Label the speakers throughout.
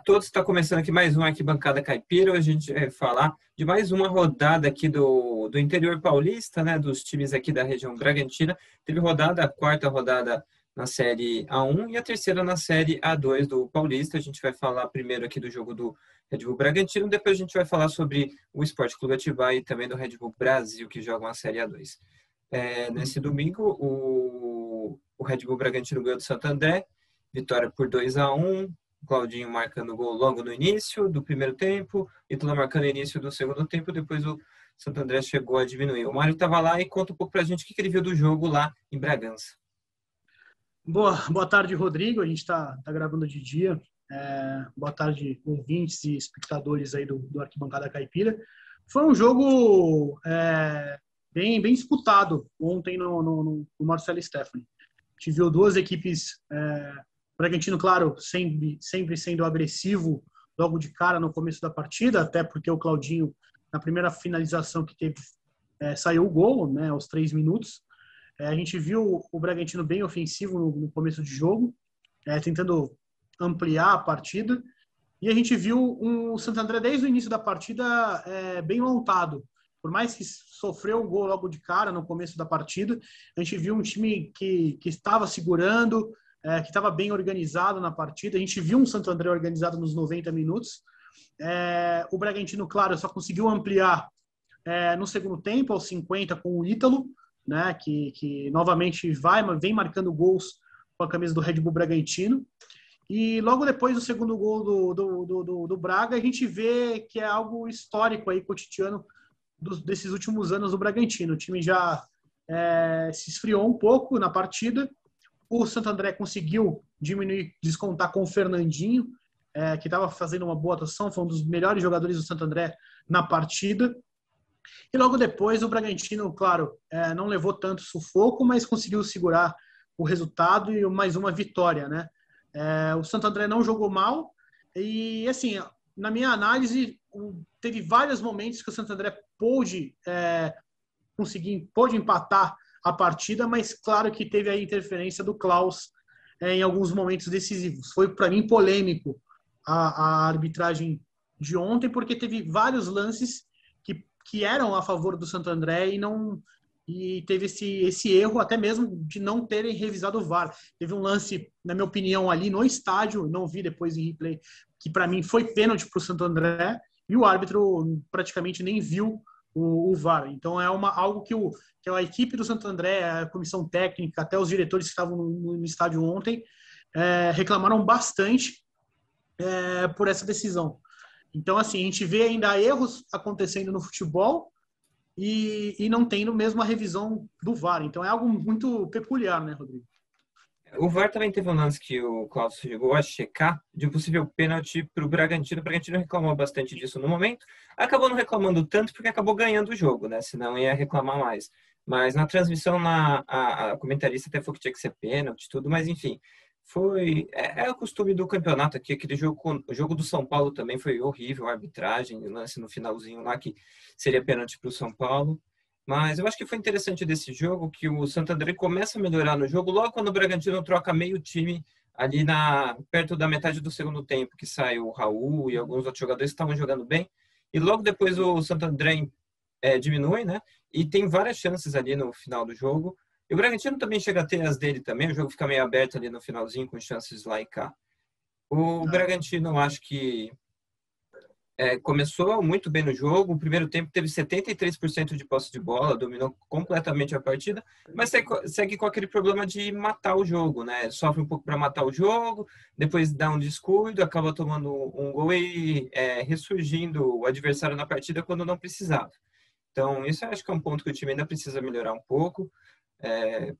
Speaker 1: todos, está começando aqui mais um Arquibancada Caipira. Hoje a gente vai falar de mais uma rodada aqui do interior paulista, né, dos times aqui da região Bragantina. Teve rodada, a quarta rodada na Série A1 e a terceira na Série A2 do Paulista. A gente vai falar primeiro aqui do jogo do Red Bull Bragantino, depois a gente vai falar sobre o Sport Clube Atibaia e também do Red Bull Brasil, que jogam a Série A2. Nesse domingo, o Red Bull Bragantino ganhou do Santo André, vitória por 2-1. Claudinho marcando gol logo no início do primeiro tempo, Ítalo marcando no início do segundo tempo, depois o Santo André chegou a diminuir. O Mário estava lá e conta um pouco pra gente o que ele viu do jogo lá em Bragança.
Speaker 2: Boa tarde, Rodrigo. A gente está gravando de dia. Boa tarde, ouvintes e espectadores aí do Arquibancada Caipira. Foi um jogo bem disputado ontem no Marcelo Stefani. A gente viu duas equipes... O Bragantino, claro, sempre sendo agressivo logo de cara no começo da partida, até porque o Claudinho, na primeira finalização que teve, saiu o gol, né, aos 3 minutos. A gente viu o Bragantino bem ofensivo no começo de jogo, tentando ampliar a partida. E a gente viu o Santo André, desde o início da partida, bem montado. Por mais que sofreu o gol logo de cara no começo da partida, a gente viu um time que estava segurando, que estava bem organizado na partida. A gente viu um Santo André organizado nos 90 minutos. O Bragantino, claro, só conseguiu ampliar no segundo tempo, aos 50, com o Ítalo, né, que novamente vem marcando gols com a camisa do Red Bull Bragantino. E logo depois do segundo gol do Braga, a gente vê que é algo histórico aí, cotidiano desses últimos anos do Bragantino. O time já se esfriou um pouco na partida. O Santo André conseguiu descontar com o Fernandinho, que estava fazendo uma boa atuação, foi um dos melhores jogadores do Santo André na partida. E logo depois o Bragantino, claro, não levou tanto sufoco, mas conseguiu segurar o resultado e mais uma vitória, né? O Santo André não jogou mal e, assim, na minha análise, teve vários momentos que o Santo André pôde empatar a partida, mas claro que teve a interferência do Klaus em alguns momentos decisivos. Foi, para mim, polêmico a arbitragem de ontem, porque teve vários lances que eram a favor do Santo André e teve esse erro até mesmo de não terem revisado o VAR. Teve um lance, na minha opinião, ali no estádio, não vi depois em replay, que para mim foi pênalti para o Santo André, e o árbitro praticamente nem viu o VAR. Então é algo que a equipe do Santo André, a comissão técnica, até os diretores que estavam no estádio ontem, reclamaram bastante por essa decisão. Então, assim, a gente vê ainda erros acontecendo no futebol e não tendo mesmo a revisão do VAR. Então é algo muito peculiar, né, Rodrigo?
Speaker 1: O VAR também teve um lance que o Klaus chegou a checar de um possível pênalti para o Bragantino. O Bragantino reclamou bastante disso no momento. Acabou não reclamando tanto porque acabou ganhando o jogo, né? Senão ia reclamar mais. Mas na transmissão, a comentarista até falou que tinha que ser pênalti, tudo, mas enfim. É o costume do campeonato aqui. Aquele jogo, o jogo do São Paulo também foi horrível, a arbitragem, o lance no finalzinho lá que seria pênalti para o São Paulo. Mas eu acho que foi interessante desse jogo que o Santo André começa a melhorar no jogo logo quando o Bragantino troca meio time ali perto da metade do segundo tempo, que sai o Raul e alguns outros jogadores que estavam jogando bem. E logo depois o Santo André diminui, né? E tem várias chances ali no final do jogo. E o Bragantino também chega a ter as dele também, o jogo fica meio aberto ali no finalzinho, com chances lá e cá. O Bragantino, eu acho que começou muito bem no jogo. O primeiro tempo teve 73% de posse de bola, dominou completamente a partida, mas segue com aquele problema de matar o jogo, né? Sofre um pouco para matar o jogo, depois dá um descuido, acaba tomando um gol e ressurgindo o adversário na partida quando não precisava. Então, isso eu acho que é um ponto que o time ainda precisa melhorar um pouco.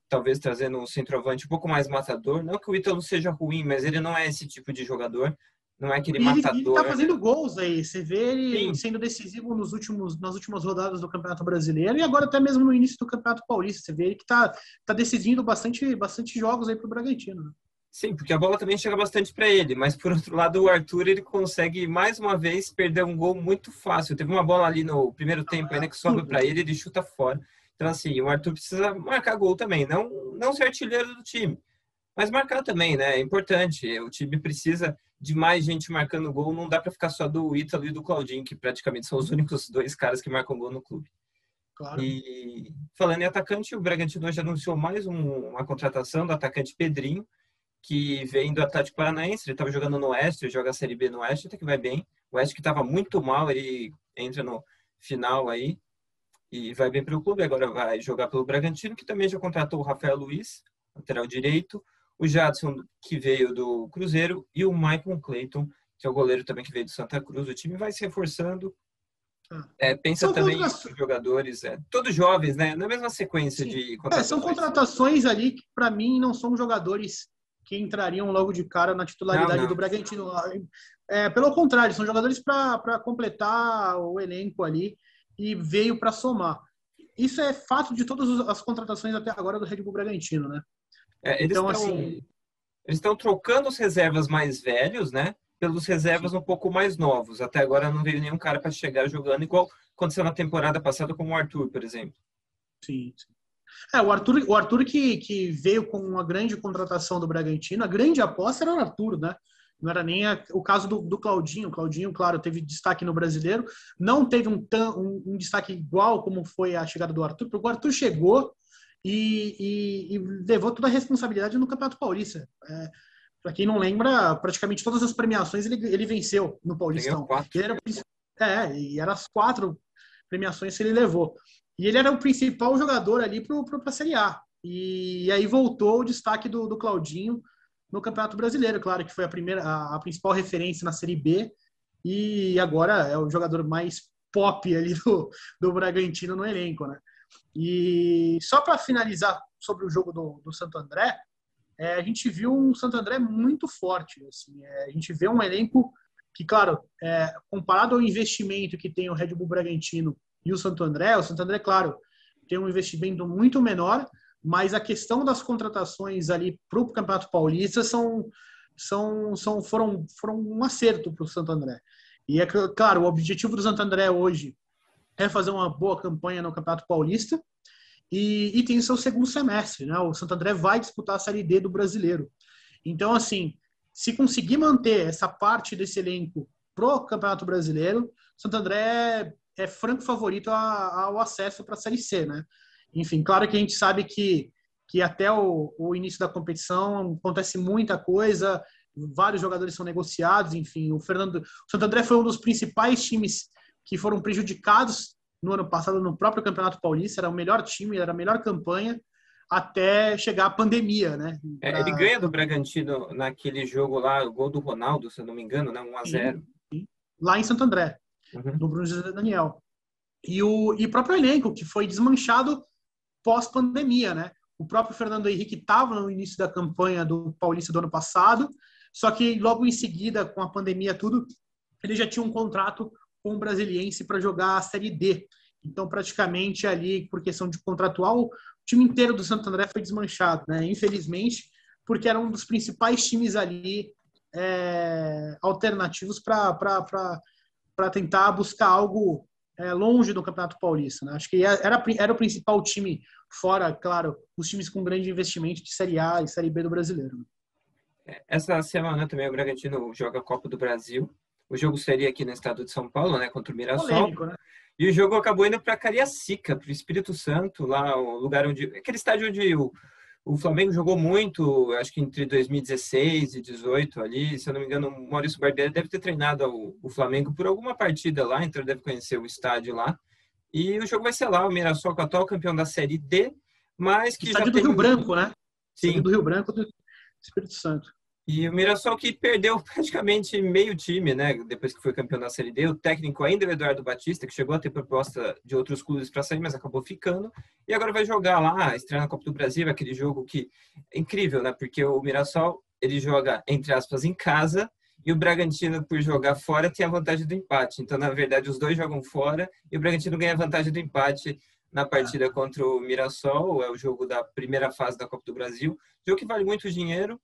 Speaker 1: Talvez trazendo um centroavante um pouco mais matador. Não que o Ítalo seja ruim, mas ele não é esse tipo de jogador. Não é aquele matador.
Speaker 2: Ele tá fazendo gols aí. Você vê ele
Speaker 1: Sim.
Speaker 2: sendo decisivo nas últimas rodadas do Campeonato Brasileiro e agora até mesmo no início do Campeonato Paulista. Você vê ele que tá decidindo bastante jogos aí pro Bragantino, né?
Speaker 1: Sim, porque a bola também chega bastante para ele, mas por outro lado o Arthur ele consegue mais uma vez perder um gol muito fácil. Teve uma bola ali no primeiro tempo ainda que sobe para ele chuta fora. Então assim, o Arthur precisa marcar gol também, não ser artilheiro do time, mas marcar também, né? É importante. O time precisa de mais gente marcando gol, não dá para ficar só do Ítalo e do Claudinho, que praticamente são os únicos dois caras que marcam gol no clube.
Speaker 2: Claro.
Speaker 1: E falando em atacante, o Bragantino hoje anunciou mais uma contratação do atacante Pedrinho, que vem do Atlético Paranaense. Ele estava jogando no Oeste, joga a Série B no Oeste, até que vai bem. O Oeste que estava muito mal, ele entra no final aí e vai bem para o clube. Agora vai jogar pelo Bragantino, que também já contratou o Rafael Luiz, lateral direito, o Jadson, que veio do Cruzeiro, e o Maicon Clayton, que é o goleiro também que veio do Santa Cruz. O time vai se reforçando. Pensa
Speaker 2: São
Speaker 1: também nos jogadores, todos jovens, né? Na mesma sequência de contratações.
Speaker 2: São contratações ali que, para mim, não são jogadores que entrariam logo de cara na titularidade do Bragantino. Pelo contrário, são jogadores para completar o elenco ali e veio para somar. Isso é fato de todas as contratações até agora do Red Bull Bragantino, né?
Speaker 1: Eles estão trocando os reservas mais velhos, né? Pelos reservas um pouco mais novos. Até agora não veio nenhum cara para chegar jogando, igual aconteceu na temporada passada com o Arthur, por exemplo.
Speaker 2: Sim. O Arthur que veio com uma grande contratação do Bragantino, a grande aposta era o Arthur, né? Não era nem o caso do Claudinho. O Claudinho, claro, teve destaque no Brasileiro, não teve um destaque igual como foi a chegada do Arthur, porque o Arthur chegou e levou toda a responsabilidade no Campeonato Paulista. Para quem não lembra, praticamente todas as premiações ele venceu no Paulistão. E eram as 4 premiações que ele levou. E ele era o principal jogador ali para a Série A. E aí voltou o destaque do Claudinho no Campeonato Brasileiro, claro que foi a principal referência na Série B, e agora é o jogador mais pop ali do Bragantino no elenco, né? E só para finalizar sobre o jogo do Santo André, a gente viu um Santo André muito forte. Assim, a gente vê um elenco que, claro, comparado ao investimento que tem o Red Bull Bragantino e o Santo André, claro, tem um investimento muito menor, mas a questão das contratações ali para o Campeonato Paulista foram um acerto para o Santo André. E claro, o objetivo do Santo André hoje é fazer uma boa campanha no Campeonato Paulista e tem o seu segundo semestre, né? O Santo André vai disputar a Série D do Brasileiro. Então, assim, se conseguir manter essa parte desse elenco pro Campeonato Brasileiro, o Santo André é franco favorito ao acesso para a Série C, né? Enfim, claro que a gente sabe que até o início da competição acontece muita coisa, vários jogadores são negociados, enfim, o Santo André foi um dos principais times que foram prejudicados no ano passado no próprio Campeonato Paulista, era o melhor time, era a melhor campanha, até chegar a pandemia, né?
Speaker 1: Ele ganha do Bragantino naquele jogo lá, o gol do Ronaldo, se eu não me engano, né? 1-0.
Speaker 2: Sim. Lá em Santo André, no Bruno José Daniel. E o próprio elenco, que foi desmanchado pós-pandemia, né? O próprio Fernando Henrique estava no início da campanha do Paulista do ano passado, só que logo em seguida, com a pandemia tudo, ele já tinha um contrato com o Brasiliense para jogar a Série D. Então, praticamente ali, por questão de contratual, o time inteiro do Santo André foi desmanchado, né? Infelizmente, porque era um dos principais times ali alternativos para tentar buscar algo longe do Campeonato Paulista, né? Acho que era o principal time, fora, claro, os times com grande investimento de Série A e Série B do Brasileiro.
Speaker 1: Essa semana também o Bragantino joga a Copa do Brasil. O jogo seria aqui no estado de São Paulo, né, contra o Mirassol.
Speaker 2: Polêmico, né?
Speaker 1: E o jogo acabou indo para Cariacica, para o Espírito Santo, lá o lugar aquele estádio onde o Flamengo jogou muito, acho que entre 2016 e 2018 ali, se eu não me engano, o Maurício Barbieri deve ter treinado o Flamengo por alguma partida lá, então ele deve conhecer o estádio lá. E o jogo vai ser lá, o Mirassol, atual campeão da Série D, mas que
Speaker 2: estádio
Speaker 1: já
Speaker 2: do Rio Branco, né?
Speaker 1: Sim.
Speaker 2: Estádio do Rio Branco do Espírito Santo.
Speaker 1: E o Mirassol que perdeu praticamente meio time, né? Depois que foi campeão da Série D. O técnico ainda é o Eduardo Batista, que chegou a ter proposta de outros clubes para sair, mas acabou ficando. E agora vai jogar lá, estrear na Copa do Brasil, aquele jogo que é incrível, né? Porque o Mirassol, ele joga, entre aspas, em casa, e o Bragantino, por jogar fora, tem a vantagem do empate. Então, na verdade, os dois jogam fora e o Bragantino ganha a vantagem do empate na partida contra o Mirassol. É o jogo da primeira fase da Copa do Brasil. Jogo que vale muito dinheiro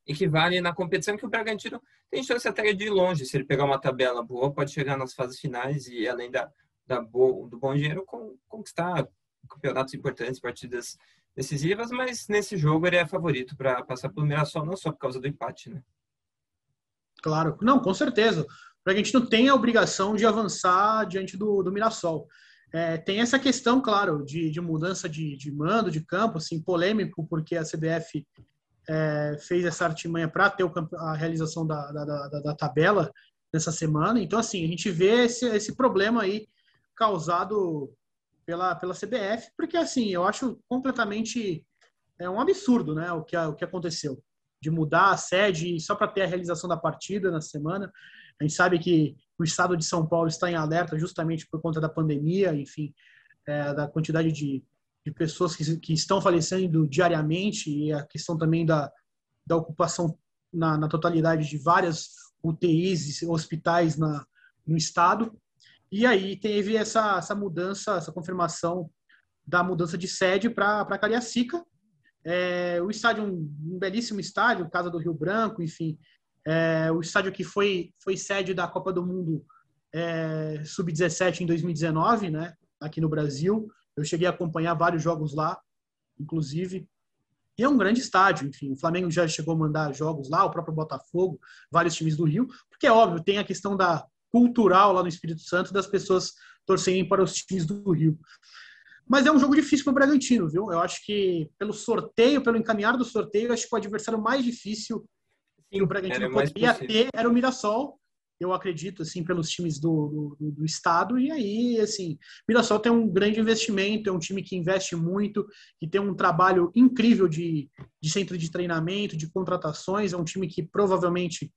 Speaker 1: e que vale na competição, que o Bragantino tem chance até de ir longe. Se ele pegar uma tabela boa, pode chegar nas fases finais e, além do bom dinheiro, conquistar campeonatos importantes, partidas decisivas, mas nesse jogo ele é favorito para passar pelo Mirassol, não só por causa do empate, né?
Speaker 2: Claro, não, com certeza. O Bragantino tem a obrigação de avançar diante do Mirassol. Tem essa questão, claro, de mudança de mando, de campo, assim, polêmico, porque a CBF fez essa artimanha para ter a realização da tabela nessa semana. Então, assim, a gente vê esse problema aí causado pela CBF, porque, assim, eu acho completamente um absurdo, né, o que aconteceu, de mudar a sede só para ter a realização da partida na semana. A gente sabe que o estado de São Paulo está em alerta justamente por conta da pandemia, enfim, da quantidade de pessoas que estão falecendo diariamente e a questão também da ocupação na totalidade de várias UTIs e hospitais no estado. E aí teve essa mudança, essa confirmação da mudança de sede para Cariacica. O estádio, um belíssimo estádio, Casa do Rio Branco, enfim, o estádio que foi sede da Copa do Mundo Sub-17 em 2019, né, aqui no Brasil. Eu cheguei a acompanhar vários jogos lá, inclusive. E é um grande estádio, enfim. O Flamengo já chegou a mandar jogos lá, o próprio Botafogo, vários times do Rio, porque é óbvio, tem a questão da cultural lá no Espírito Santo das pessoas torcerem para os times do Rio. Mas é um jogo difícil para o Bragantino, viu? Eu acho que pelo sorteio, pelo encaminhar do sorteio, acho que o adversário mais difícil que o Bragantino poderia ter era o Mirassol. Eu acredito, assim, pelos times do estado. E aí, assim, Mirassol tem um grande investimento, é um time que investe muito, que tem um trabalho incrível de centro de treinamento, de contratações. É um time que provavelmente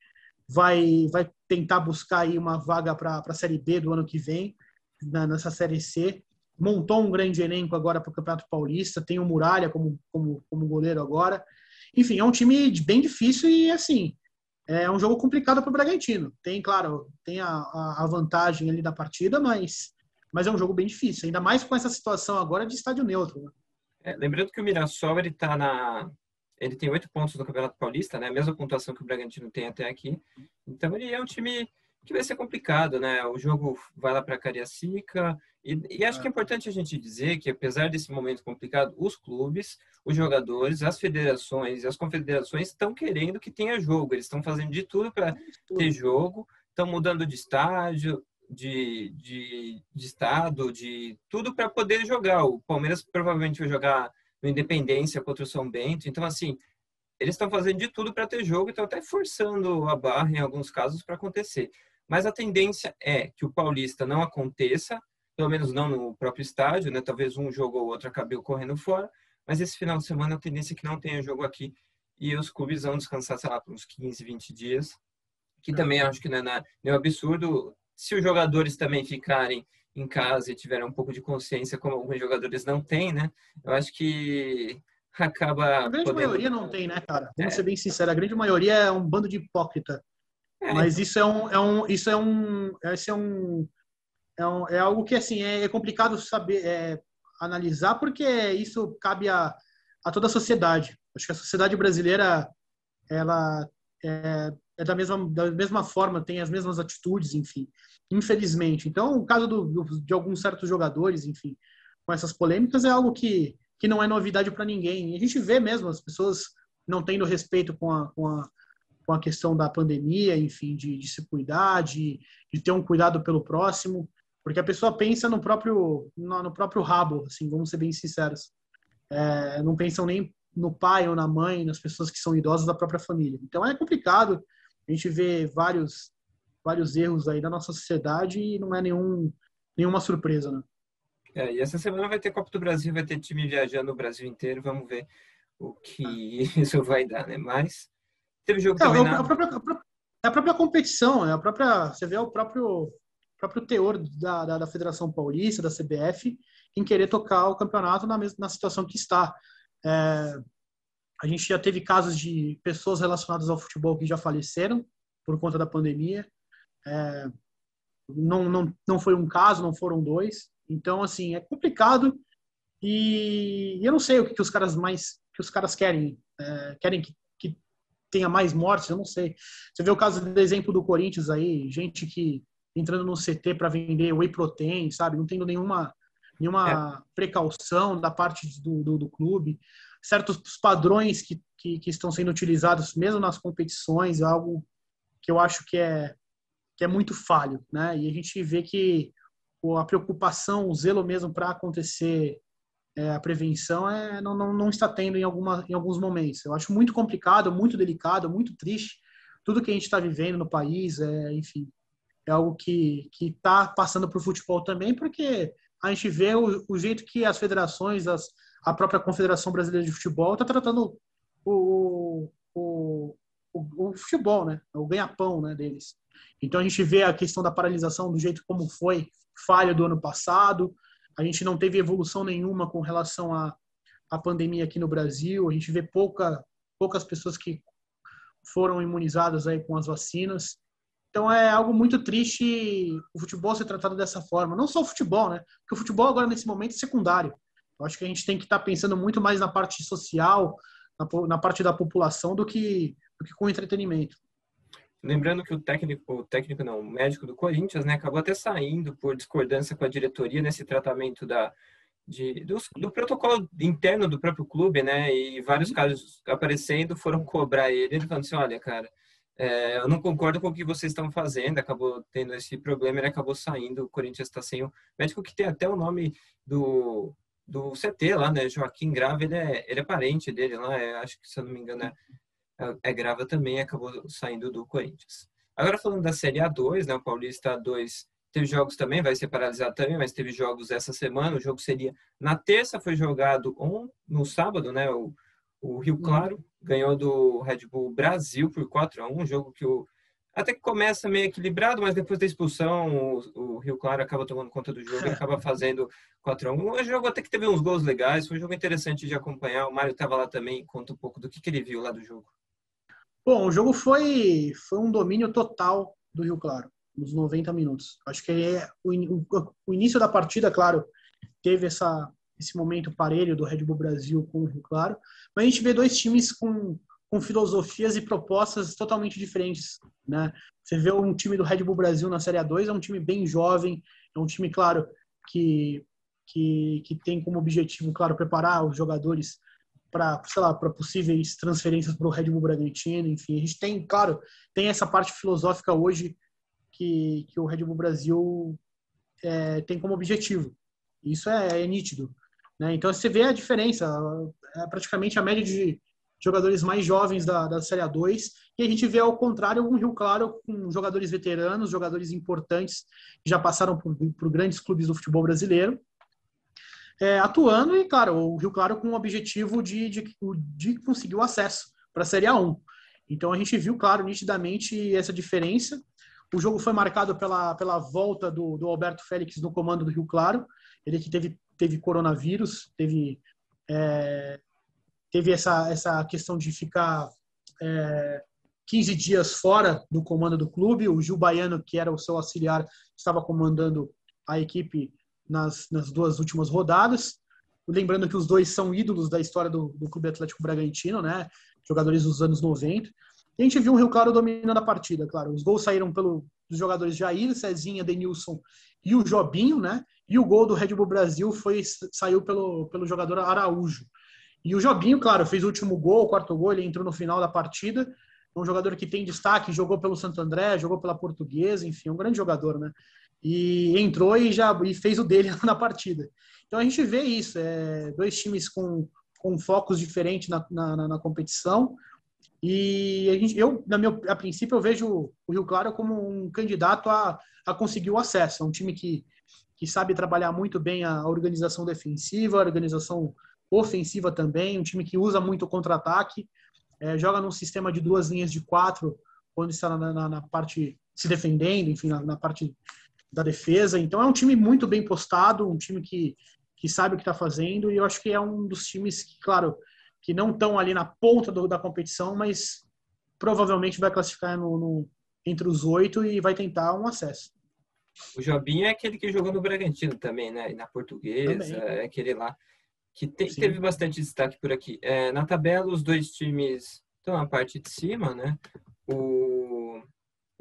Speaker 2: vai tentar buscar aí uma vaga para a Série B do ano que vem, nessa Série C. Montou um grande elenco agora para o Campeonato Paulista, tem o Muralha como goleiro agora. Enfim, é um time bem difícil e, assim, é um jogo complicado para o Bragantino. Tem, claro, tem a vantagem ali da partida, mas é um jogo bem difícil, ainda mais com essa situação agora de estádio neutro.
Speaker 1: Né? Lembrando que o Mirassol, ele tem 8 pontos no Campeonato Paulista, né? A mesma pontuação que o Bragantino tem até aqui. Então, ele é um time que vai ser complicado, né? O jogo vai lá para Cariacica. E acho que é importante a gente dizer que, apesar desse momento complicado, os clubes, os jogadores, as federações e as confederações estão querendo que tenha jogo. Eles estão fazendo de tudo para ter jogo, estão mudando de estádio, de estado, de tudo para poder jogar. O Palmeiras provavelmente vai jogar no Independência contra o São Bento. Então, assim, eles estão fazendo de tudo para ter jogo e estão até forçando a barra em alguns casos para acontecer. Mas a tendência é que o Paulista não aconteça, pelo menos não no próprio estádio, né? Talvez um jogo ou outro acabe ocorrendo fora, mas esse final de semana a tendência é que não tenha jogo aqui e os clubes vão descansar, sei lá, por uns 15, 20 dias, que também acho que não é um absurdo. Se os jogadores também ficarem em casa e tiverem um pouco de consciência, como alguns jogadores não têm, né? Eu acho que acaba
Speaker 2: a grande maioria não tem, né, cara? Vamos ser bem sinceros, a grande maioria é um bando de hipócrita. Mas isso é algo que, assim, é complicado saber analisar, porque isso cabe a toda a sociedade. Acho que a sociedade brasileira, ela é da mesma forma, tem as mesmas atitudes, enfim, infelizmente. Então, o caso de alguns certos jogadores, enfim, com essas polêmicas, é algo que não é novidade para ninguém. E a gente vê mesmo as pessoas não tendo respeito com a questão da pandemia, enfim, de se cuidar, de ter um cuidado pelo próximo, porque a pessoa pensa no próprio rabo, assim, vamos ser bem sinceros. Não pensam nem no pai ou na mãe, nas pessoas que são idosas da própria família. Então é complicado, a gente vê vários erros aí da nossa sociedade e não é nenhuma surpresa, né?
Speaker 1: E essa semana vai ter Copa do Brasil, vai ter time viajando o Brasil inteiro, vamos ver o que isso vai dar, né? Mas teve jogo também
Speaker 2: a própria competição, você vê o próprio teor da Federação Paulista, da CBF, em querer tocar o campeonato na situação que está. A gente já teve casos de pessoas relacionadas ao futebol que já faleceram por conta da pandemia. Não foi um caso, não foram dois. Então, assim, é complicado e eu não sei o que os caras querem. Querem que tenha mais mortes, eu não sei. Você vê o caso do exemplo do Corinthians aí, gente que entrando no CT para vender whey protein, sabe? Não tendo nenhuma precaução da parte do clube. Certos padrões que estão sendo utilizados mesmo nas competições, algo que eu acho que é muito falho, né? E a gente vê que a preocupação, o zelo mesmo para acontecer a prevenção não está tendo em alguns momentos. Eu acho muito complicado, muito delicado, muito triste tudo que a gente está vivendo no país, enfim, é algo que está passando para o futebol também, porque a gente vê o jeito que as federações, a própria Confederação Brasileira de Futebol está tratando o futebol, né? O ganha-pão, né, deles. Então a gente vê a questão da paralisação do jeito como foi, falha do ano passado, a gente não teve evolução nenhuma com relação à pandemia aqui no Brasil, a gente vê poucas pessoas que foram imunizadas aí com as vacinas. Então é algo muito triste o futebol ser tratado dessa forma. Não só o futebol, né? Porque o futebol agora, nesse momento, é secundário. Eu acho que a gente tem que estar pensando muito mais na parte social, na parte da população, do que com entretenimento.
Speaker 1: Lembrando que o médico do Corinthians, né, acabou até saindo por discordância com a diretoria nesse tratamento do protocolo interno do próprio clube, né, e vários casos aparecendo foram cobrar ele falando assim, olha, cara, eu não concordo com o que vocês estão fazendo, acabou tendo esse problema, ele acabou saindo, o Corinthians está sem o médico que tem até o nome do CT lá, né, Joaquim Grava, ele é parente dele lá, acho que, se eu não me engano, Grava também, acabou saindo do Corinthians. Agora falando da Série A2, né, o Paulista A2 teve jogos também, vai ser paralisado também, mas teve jogos essa semana, o jogo seria na terça, foi jogado no sábado, né, o Rio Claro ganhou do Red Bull Brasil por 4-1, um jogo que até que começa meio equilibrado, mas depois da expulsão, o Rio Claro acaba tomando conta do jogo e acaba fazendo 4-1. Um jogo até que teve uns gols legais, foi um jogo interessante de acompanhar. O Mário estava lá também, conta um pouco do que ele viu lá do jogo.
Speaker 2: Bom, o jogo foi um domínio total do Rio Claro, nos 90 minutos. Acho que o início da partida, claro, teve esse momento parelho do Red Bull Brasil com o Rio Claro, mas a gente vê dois times com filosofias e propostas totalmente diferentes, né? Você vê um time do Red Bull Brasil na Série A2, é um time bem jovem, é um time, claro, que tem como objetivo, claro, preparar os jogadores para possíveis transferências para o Red Bull Bragantino, enfim, a gente tem, claro, tem essa parte filosófica hoje que o Red Bull Brasil tem como objetivo. Isso é nítido, né? Então você vê a diferença, praticamente a média de jogadores mais jovens da Série A2, e a gente vê ao contrário um Rio Claro com jogadores veteranos, jogadores importantes que já passaram por grandes clubes do futebol brasileiro, atuando, e claro, o Rio Claro com o objetivo de conseguir o acesso para a Série A1. Então a gente viu, claro, nitidamente essa diferença. O jogo foi marcado pela volta do Alberto Félix no comando do Rio Claro, ele que teve coronavírus, teve essa questão de ficar 15 dias fora do comando do clube. O Gil Baiano, que era o seu auxiliar, estava comandando a equipe nas duas últimas rodadas. Lembrando que os dois são ídolos da história do Clube Atlético Bragantino, né? Jogadores dos anos 90. E a gente viu o Rio Claro dominando a partida, claro. Os gols saíram dos jogadores Jair, Cezinha, Denilson e o Jobinho, né? E o gol do Red Bull Brasil saiu pelo jogador Araújo. E o Jobinho, claro, fez o último gol, o quarto gol, ele entrou no final da partida. É um jogador que tem destaque, jogou pelo Santo André, jogou pela Portuguesa, enfim, um grande jogador, né? E entrou e fez o dele na partida. Então a gente vê isso, dois times com focos diferentes na competição. E a princípio, eu vejo o Rio Claro como um candidato a conseguir o acesso. É um time que sabe trabalhar muito bem a organização defensiva, a organização ofensiva também, um time que usa muito o contra-ataque, joga num sistema de 2 linhas de 4, quando está na parte se defendendo, enfim, na parte da defesa. Então é um time muito bem postado, um time que sabe o que está fazendo, e eu acho que é um dos times que, claro, que não estão ali na ponta da competição, mas provavelmente vai classificar entre os 8 e vai tentar um acesso.
Speaker 1: O Jobinho é aquele que jogou no Bragantino também, né? E na Portuguesa, é aquele lá que teve bastante destaque por aqui. Na tabela, os dois times estão na parte de cima, né? O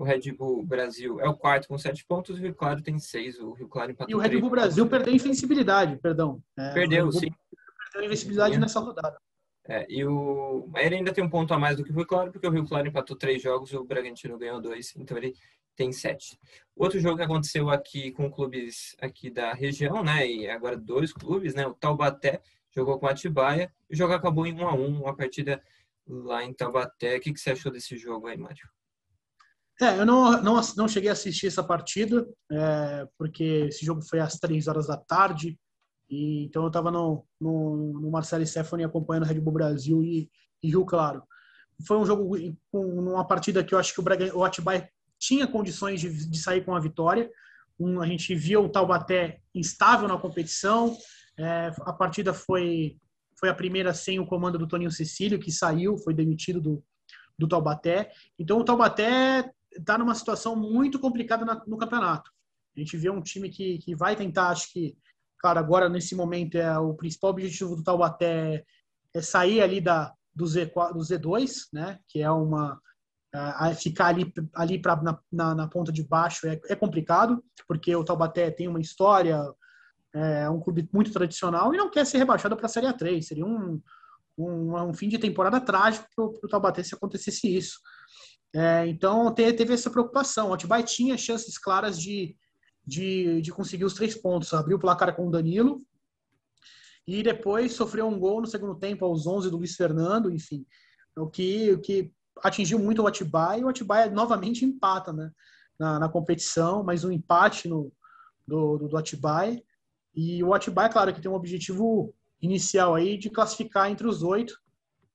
Speaker 1: Red Bull Brasil é o quarto com 7 pontos, o Rio Claro tem 6. O Rio Claro empatou.
Speaker 2: E o Red Bull Brasil perdeu a invencibilidade, perdão.
Speaker 1: Perdeu, sim.
Speaker 2: Perdeu a invencibilidade nessa rodada.
Speaker 1: Ele ainda tem um ponto a mais do que o Rio Claro, porque o Rio Claro empatou 3 jogos e o Bragantino ganhou 2, então ele tem 7. Outro jogo que aconteceu aqui com clubes aqui da região, né? E agora 2 clubes, né? O Taubaté jogou com o Atibaia, e o jogo acabou em 1-1, uma partida lá em Taubaté. O que você achou desse jogo aí, Mário?
Speaker 2: Eu não cheguei a assistir essa partida, porque esse jogo foi às 3 horas da tarde, e então eu estava no Marcelo Stefani acompanhando Red Bull Brasil e Rio Claro. Foi um jogo com uma partida que eu acho que o Atibaia tinha condições de sair com a vitória. A gente viu o Taubaté instável na competição. A partida foi a primeira sem o comando do Toninho Cecílio, que saiu, foi demitido do Taubaté. Então o Taubaté está numa situação muito complicada no campeonato. A gente vê um time que vai tentar, acho que, claro, agora nesse momento o principal objetivo do Taubaté é sair ali do Z2, né? Que é ficar ali na ponta de baixo é complicado, porque o Taubaté tem uma história, é um clube muito tradicional e não quer ser rebaixado para a Série A3. Seria um fim de temporada trágico para o Taubaté se acontecesse isso. Então teve essa preocupação. O Atibaia tinha chances claras de conseguir os 3 pontos. Abriu o placar com o Danilo e depois sofreu um gol no segundo tempo aos 11 do Luiz Fernando, enfim. O que atingiu muito o Atibaia, e o Atibaia novamente empata, né, na competição, mas um empate do Atibaia. E o Atibaia, claro, que tem um objetivo inicial aí de classificar entre os 8,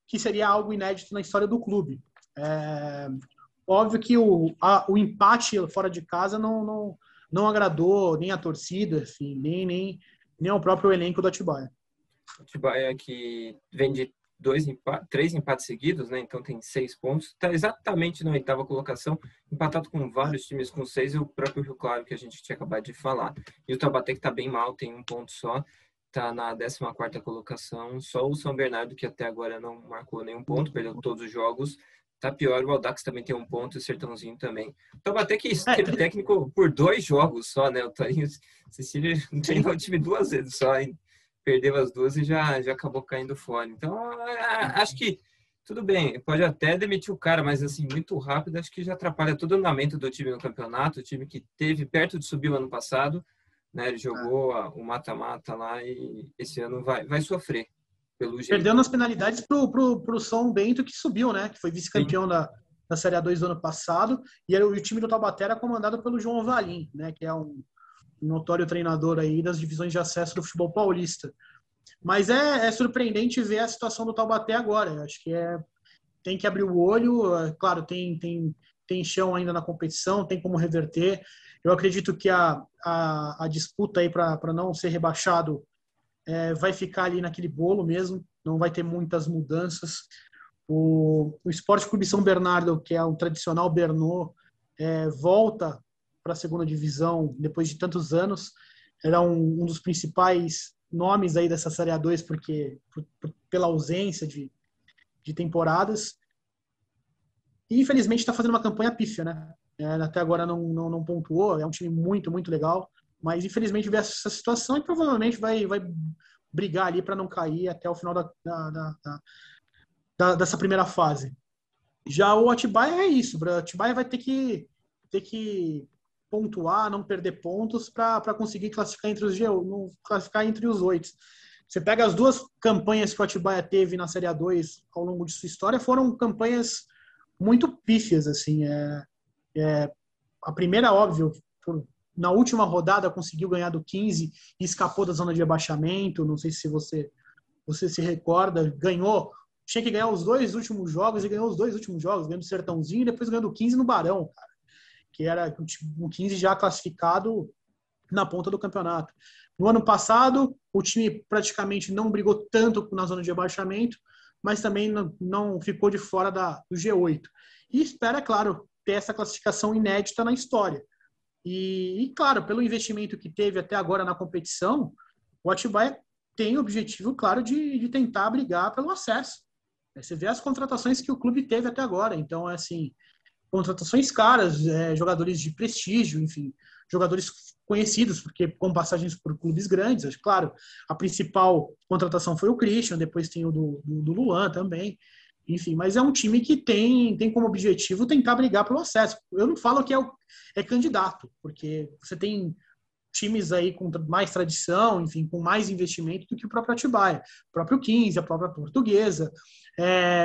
Speaker 2: que seria algo inédito na história do clube. Óbvio que o empate fora de casa não agradou nem a torcida, enfim, nem ao próprio elenco do Atibaia.
Speaker 1: O Atibaia que vem de 3 empates seguidos, né? Então tem 6 pontos. Está exatamente na 8ª colocação, empatado com vários times com 6 e o próprio Rio Claro, que a gente tinha acabado de falar. E o Taubaté que está bem mal, tem 1 ponto só, está na 14ª colocação. Só o São Bernardo, que até agora não marcou nenhum ponto, perdeu todos os jogos. Tá pior, o Audax também tem 1 ponto e o Sertãozinho também. O Taubaté que teve técnico por 2 jogos só, né? O Toninho Cecílio treinou o time 2 vezes só, hein? Perdeu as 2 e já acabou caindo fora. Então, acho que tudo bem, pode até demitir o cara, mas assim, muito rápido, acho que já atrapalha todo o andamento do time no campeonato, o time que teve perto de subir o ano passado, né? Ele jogou o mata-mata lá e esse ano vai sofrer, pelo jeito.
Speaker 2: Perdeu nas penalidades pro São Bento, que subiu, né? Que foi vice-campeão da Série A2 do ano passado, e o time do Taubaté era comandado pelo João Valim, né? Que é um notório treinador aí das divisões de acesso do futebol paulista. Mas é surpreendente ver a situação do Taubaté agora. Eu acho que tem que abrir o olho. Claro, tem chão ainda na competição, tem como reverter. Eu acredito que a disputa aí para não ser rebaixado vai ficar ali naquele bolo mesmo, não vai ter muitas mudanças. O Sport Clube São Bernardo, que é um tradicional Bernô, volta para a segunda divisão depois de tantos anos. Era um dos principais nomes aí dessa Série A2 pela ausência de temporadas. E infelizmente está fazendo uma campanha pífia, né? Até agora não pontuou, é um time muito, muito legal, mas infelizmente vê essa situação e provavelmente vai brigar ali para não cair até o final dessa primeira fase. Já o Atibaia é isso, o Atibaia vai ter que pontuar, não perder pontos para conseguir classificar entre os 8. Você pega as 2 campanhas que o Atibaia teve na Série A2 ao longo de sua história, foram campanhas muito pífias, assim. A primeira, óbvio, na última rodada conseguiu ganhar do 15 e escapou da zona de rebaixamento, não sei se você se recorda, tinha que ganhar os 2 últimos jogos e ganhou os 2 últimos jogos, ganhando do Sertãozinho e depois ganhando do 15 no Barão, cara, que era o 15 já classificado na ponta do campeonato. No ano passado, o time praticamente não brigou tanto na zona de rebaixamento, mas também não ficou de fora do G8. E espera, claro, ter essa classificação inédita na história. E claro, pelo investimento que teve até agora na competição, o Atibaia tem o objetivo, claro, de tentar brigar pelo acesso. Você vê as contratações que o clube teve até agora. Então, assim, contratações caras, jogadores de prestígio, enfim, jogadores conhecidos, porque com passagens por clubes grandes. Claro, a principal contratação foi o Christian, depois tem o do Luan também. Enfim, mas é um time que tem como objetivo tentar brigar pelo acesso. Eu não falo que é candidato, porque você tem times aí com mais tradição, enfim, com mais investimento do que o próprio Atibaia, o próprio 15, a própria Portuguesa.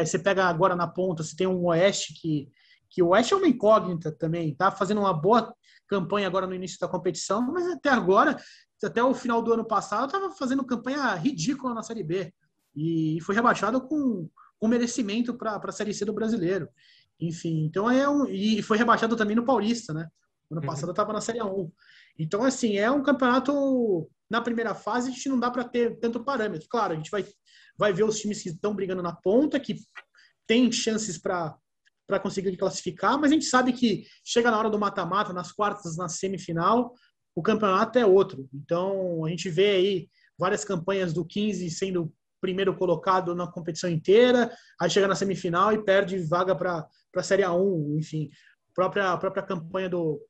Speaker 2: Você pega agora na ponta, você tem um Oeste que o Oeste é uma incógnita também, tá fazendo uma boa campanha agora no início da competição, mas até agora, até o final do ano passado, estava fazendo campanha ridícula na Série B e foi rebaixado com merecimento para a Série C do Brasileiro. Enfim, então e foi rebaixado também no Paulista, né? Ano passado estava na Série A1. Então, assim, é um campeonato, na primeira fase, a gente não dá para ter tanto parâmetro. Claro, a gente vai ver os times que estão brigando na ponta, que tem chances para conseguir classificar, mas a gente sabe que chega na hora do mata-mata, nas quartas, na semifinal, o campeonato é outro. Então, a gente vê aí várias campanhas do 15 sendo primeiro colocado na competição inteira, aí chega na semifinal e perde vaga para a Série A1, enfim. A própria campanha do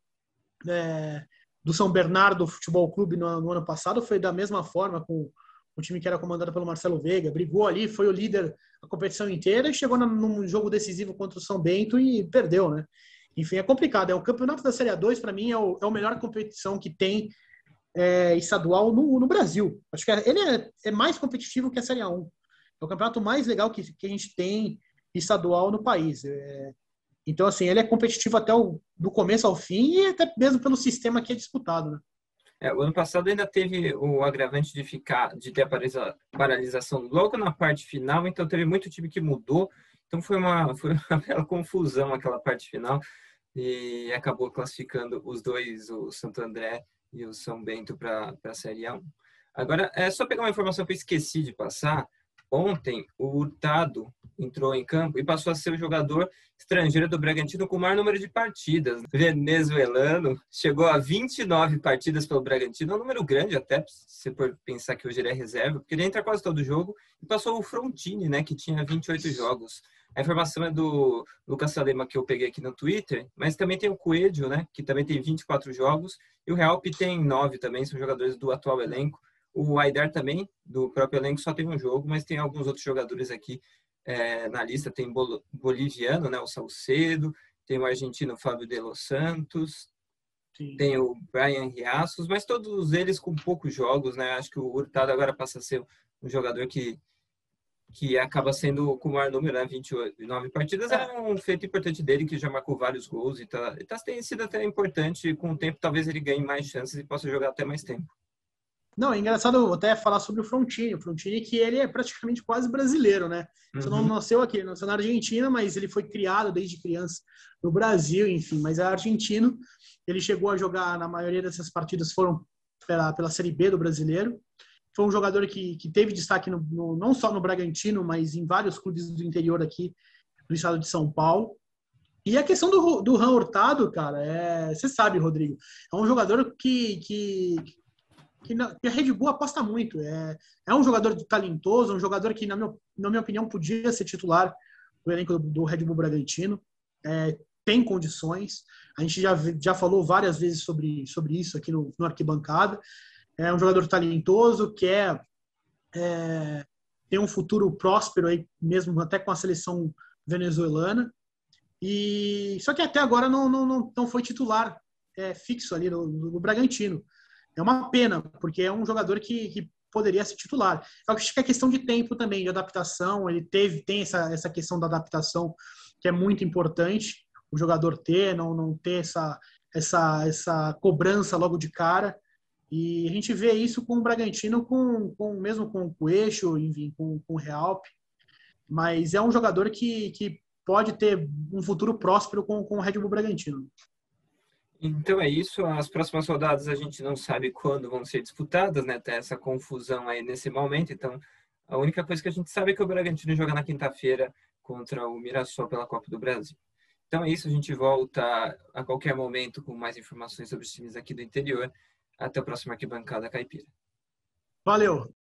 Speaker 2: São Bernardo Futebol Clube no ano passado foi da mesma forma, com o time que era comandado pelo Marcelo Veiga, brigou ali, foi o líder da competição inteira e chegou num jogo decisivo contra o São Bento e perdeu, né? Enfim, é complicado. O campeonato da Série A2, para mim, é a melhor competição que tem estadual no Brasil. Acho que ele é mais competitivo que a Série A1. É o campeonato mais legal que a gente tem estadual no país. Então, assim, ele é competitivo até do começo ao fim e até mesmo pelo sistema que é disputado, né?
Speaker 1: O ano passado ainda teve o agravante de ter a paralisação logo na parte final, então teve muito time que mudou, então foi uma bela confusão aquela parte final e acabou classificando os dois, o Santo André e o São Bento para a Série A1. Agora, é só pegar uma informação que eu esqueci de passar. Ontem, o Hurtado entrou em campo e passou a ser o jogador estrangeiro do Bragantino com o maior número de partidas. Venezuelano, chegou a 29 partidas pelo Bragantino, é um número grande até, se for pensar que hoje ele é reserva, porque ele entra quase todo jogo, e passou o Frontini, né, que tinha 28 jogos. A informação é do Lucas Salema, que eu peguei aqui no Twitter, mas também tem o Coelho, né, que também tem 24 jogos, e o Realp tem 9 também, são jogadores do atual elenco. O Aidar também, do próprio elenco, só tem um jogo, mas tem alguns outros jogadores aqui na lista. Tem boliviano, né, o Salcedo, tem o argentino Fábio de los Santos, sim, tem o Brian Riassos, mas todos eles com poucos jogos, né? Acho que o Hurtado agora passa a ser um jogador que acaba sendo com o maior número, né? 29 partidas. É um feito importante dele, que já marcou vários gols e tem sido até importante. Com o tempo, talvez ele ganhe mais chances e possa jogar até mais tempo.
Speaker 2: Não, é engraçado até falar sobre o Frontini que ele é praticamente quase brasileiro, né? Você não nasceu aqui, nasceu na Argentina, mas ele foi criado desde criança no Brasil, enfim, mas é argentino. Ele chegou a jogar, na maioria dessas partidas foram pela Série B do Brasileiro. Foi um jogador que teve destaque não só no Bragantino, mas em vários clubes do interior aqui do estado de São Paulo. E a questão do Ran Hurtado, cara, você sabe, Rodrigo, é um jogador que a Red Bull aposta muito. É um jogador talentoso, um jogador que, na minha opinião, podia ser titular do elenco do Red Bull Bragantino. Tem condições. A gente já falou várias vezes sobre isso aqui no Arquibancada. É um jogador talentoso, tem um futuro próspero, aí, mesmo até com a seleção venezuelana. Só que até agora não foi titular fixo ali no Bragantino. É uma pena, porque é um jogador que poderia ser titular. Eu acho que é questão de tempo também, de adaptação. Ele tem essa questão da adaptação que é muito importante, o jogador não ter essa cobrança logo de cara. E a gente vê isso com o Bragantino, mesmo com o Coelho, enfim, com o Realp. Mas é um jogador que pode ter um futuro próspero com o Red Bull Bragantino.
Speaker 1: Então é isso, as próximas rodadas a gente não sabe quando vão ser disputadas, né? Tem essa confusão aí nesse momento, então a única coisa que a gente sabe é que o Bragantino joga na quinta-feira contra o Mirassol pela Copa do Brasil. Então é isso, a gente volta a qualquer momento com mais informações sobre os times aqui do interior. Até a próxima Arquibancada Caipira.
Speaker 2: Valeu!